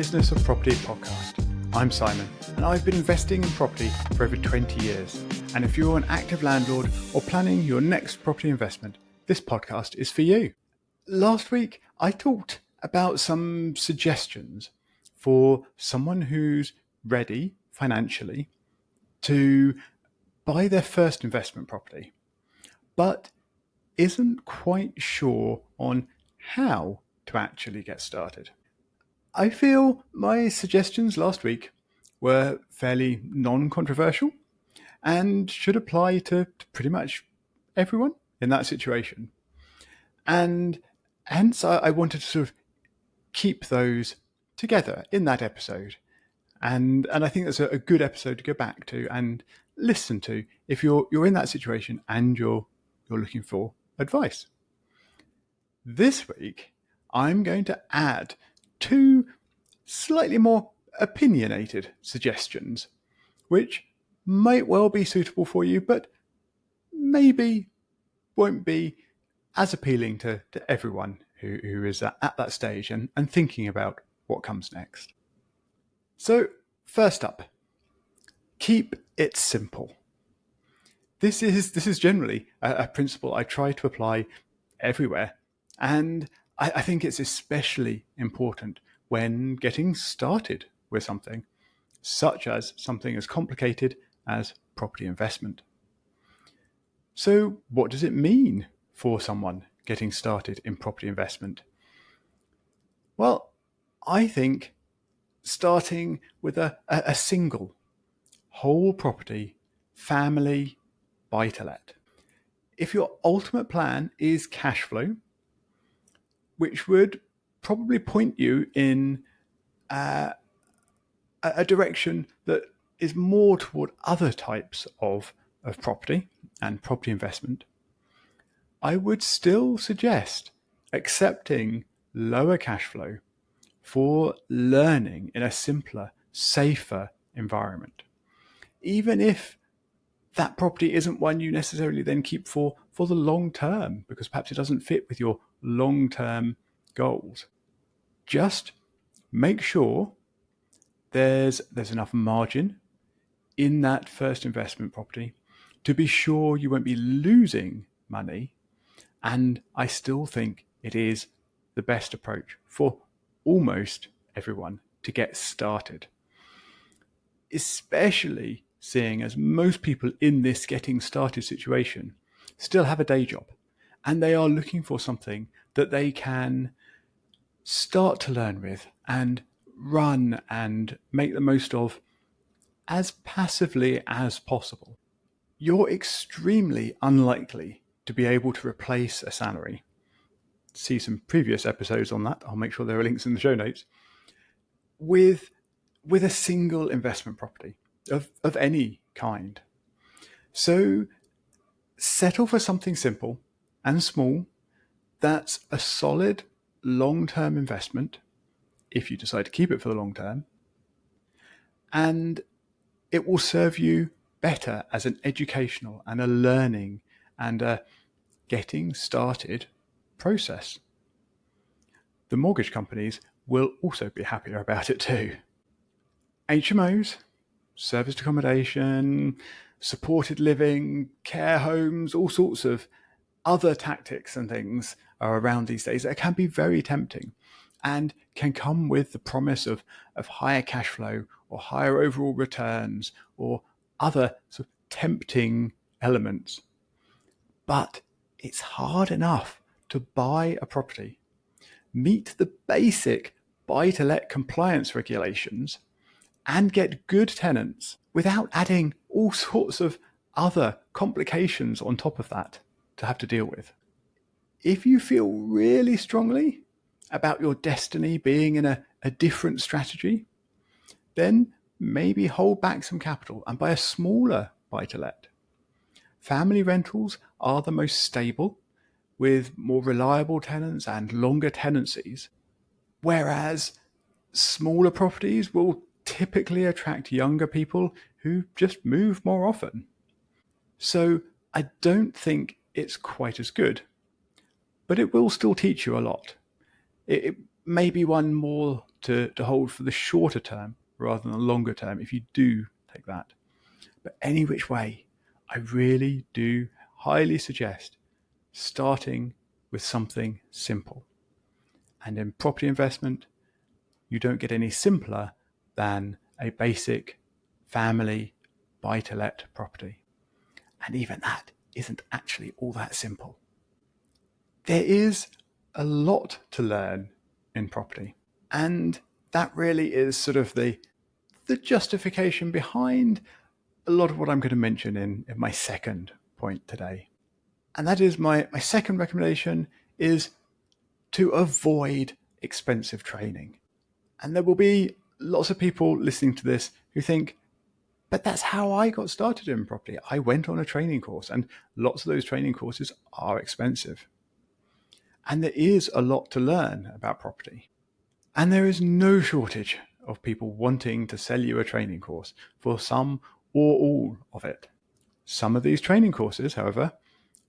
Business of Property podcast. I'm Simon, and I've been investing in property for over 20 years. And if you're an active landlord or planning your next property investment, this podcast is for you. Last week, I talked about some suggestions for someone who's ready financially to buy their first investment property, but isn't quite sure on how to actually get started. I feel my suggestions last week were fairly non-controversial and should apply to pretty much everyone in that situation. And hence I wanted to sort of keep those together in that episode. And I think that's a good episode to go back to and listen to if you're in that situation and you're looking for advice. This week, I'm going to add two slightly more opinionated suggestions, which might well be suitable for you, but maybe won't be as appealing to everyone who is at that stage and thinking about what comes next. So, first up, keep it simple. This is generally a principle I try to apply everywhere, and I think it's especially important when getting started with something, such as something as complicated as property investment. So what does it mean for someone getting started in property investment? Well, I think starting with a single whole property family buy-to-let. If your ultimate plan is cash flow, which would probably point you in a direction that is more toward other types of property and property investment, I would still suggest accepting lower cash flow for learning in a simpler, safer environment. Even if that property isn't one you necessarily then keep for the long term, because perhaps it doesn't fit with your long-term goals. Just make sure there's enough margin in that first investment property to be sure you won't be losing money. And I still think it is the best approach for almost everyone to get started, especially seeing as most people in this getting started situation still have a day job and they are looking for something that they can start to learn with and run and make the most of as passively as possible. You're extremely unlikely to be able to replace a salary. See some previous episodes on that. I'll make sure there are links in the show notes. With a single investment property of any kind. So settle for something simple and small that's a solid long-term investment if you decide to keep it for the long term, and it will serve you better as an educational and a learning and a getting started process. The mortgage companies will also be happier about it too. HMOs, serviced accommodation, supported living, care homes, all sorts of other tactics and things are around these days that can be very tempting and can come with the promise of higher cash flow or higher overall returns or other sort of tempting elements. But it's hard enough to buy a property, meet the basic buy-to-let compliance regulations, and get good tenants without adding all sorts of other complications on top of that to have to deal with. If you feel really strongly about your destiny being in a different strategy, then maybe hold back some capital and buy a smaller buy-to-let. Family rentals are the most stable, with more reliable tenants and longer tenancies, whereas smaller properties will typically attract younger people who just move more often. So I don't think it's quite as good, but it will still teach you a lot. It maybe one more to hold for the shorter term rather than the longer term if you do take that. But any which way, I really do highly suggest starting with something simple. And in property investment, you don't get any simpler than a basic family buy-to-let property. And even that isn't actually all that simple. There is a lot to learn in property. And that really is sort of the justification behind a lot of what I'm going to mention in my second point today. And that is my second recommendation is to avoid expensive training. And there will be lots of people listening to this who think, but that's how I got started in property. I went on a training course, and lots of those training courses are expensive. And there is a lot to learn about property. And there is no shortage of people wanting to sell you a training course for some or all of it. Some of these training courses, however,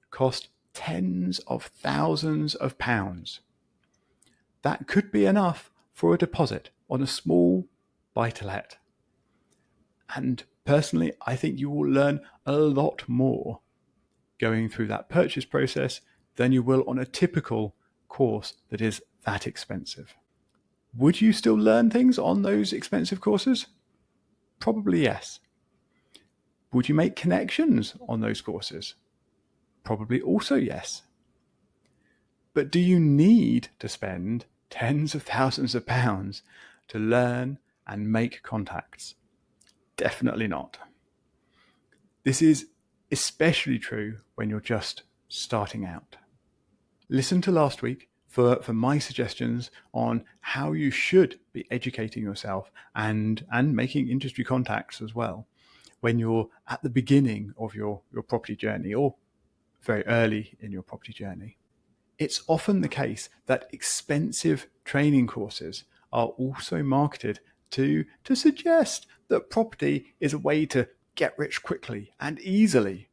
cost tens of thousands of pounds. That could be enough for a deposit on a small buy-to-let. And personally, I think you will learn a lot more going through that purchase process than you will on a typical course that is that expensive. Would you still learn things on those expensive courses? Probably yes. Would you make connections on those courses? Probably also yes. But do you need to spend tens of thousands of pounds to learn and make contacts? Definitely not. This is especially true when you're just starting out. Listen to last week for my suggestions on how you should be educating yourself and making industry contacts as well when you're at the beginning of your property journey or very early in your property journey. It's often the case that expensive training courses are also marketed to suggest that property is a way to get rich quickly and easily,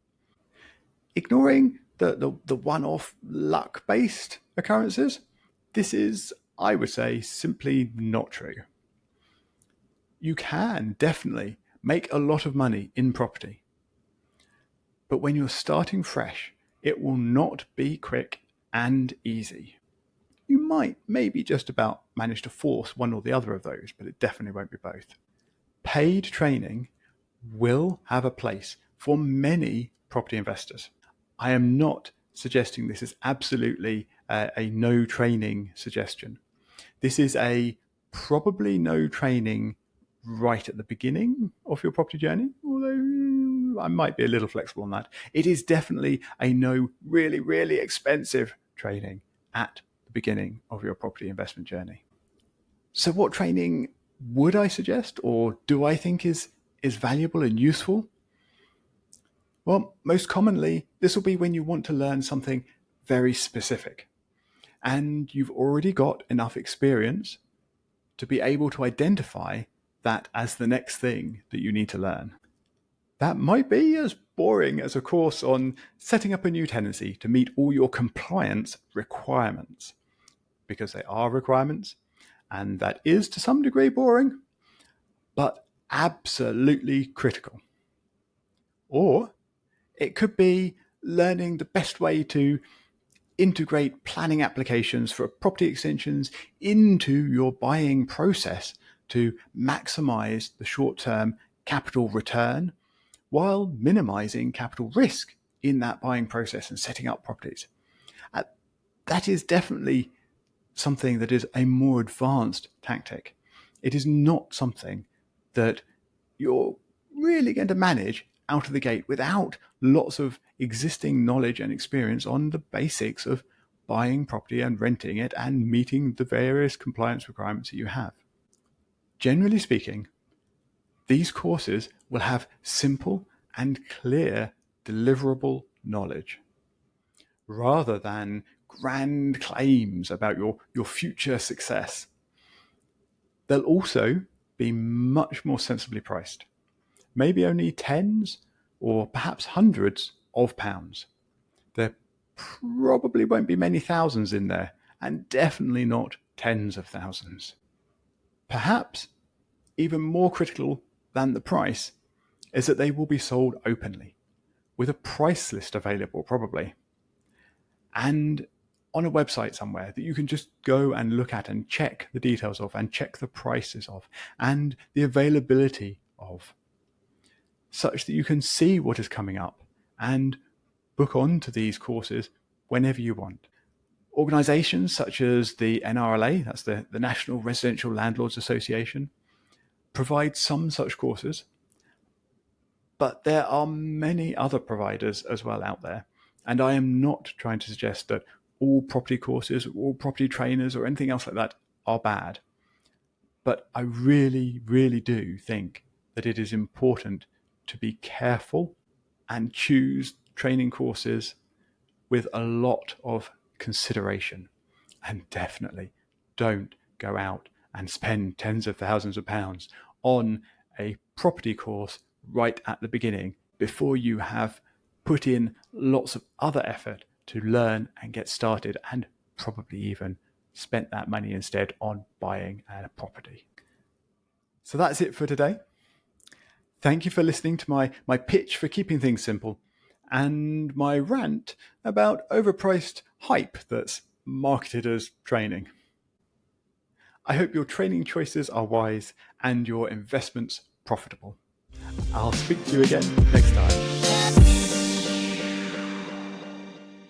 ignoring the one-off luck-based occurrences. This is, I would say, simply not true. You can definitely make a lot of money in property, but when you're starting fresh, it will not be quick and easy. You might maybe just about manage to force one or the other of those, but it definitely won't be both. Paid training will have a place for many property investors. I am not suggesting this is absolutely a no training suggestion. This is a probably no training right at the beginning of your property journey, although I might be a little flexible on that. It is definitely a no really, really expensive training at the beginning of your property investment journey. So what training would I suggest, or do I think is valuable and useful? Well, most commonly, this will be when you want to learn something very specific and you've already got enough experience to be able to identify that as the next thing that you need to learn. That might be as boring as a course on setting up a new tenancy to meet all your compliance requirements, because they are requirements, and that is to some degree boring, but absolutely critical. Or it could be learning the best way to integrate planning applications for property extensions into your buying process to maximize the short-term capital return while minimizing capital risk in that buying process and setting up properties. That is definitely something that is a more advanced tactic. It is not something that you're really going to manage out of the gate without lots of existing knowledge and experience on the basics of buying property and renting it and meeting the various compliance requirements that you have. Generally speaking, these courses will have simple and clear deliverable knowledge rather than grand claims about your future success. They'll also be much more sensibly priced, maybe only tens or perhaps hundreds of pounds. There probably won't be many thousands in there, and definitely not tens of thousands. Perhaps even more critical than the price is that they will be sold openly, with a price list available probably, and on a website somewhere that you can just go and look at and check the details of and check the prices of and the availability of, such that you can see what is coming up and book on to these courses whenever you want. Organisations such as the NRLA, that's the National Residential Landlords Association, provide some such courses, but there are many other providers as well out there. And I am not trying to suggest that all property courses, all property trainers or anything else like that are bad. But I really, really do think that it is important to be careful and choose training courses with a lot of consideration. And definitely don't go out and spend tens of thousands of pounds on a property course right at the beginning before you have put in lots of other effort to learn and get started, and probably even spent that money instead on buying a property. So that's it for today. Thank you for listening to my pitch for keeping things simple and my rant about overpriced hype that's marketed as training. I hope your training choices are wise and your investments profitable. I'll speak to you again next time.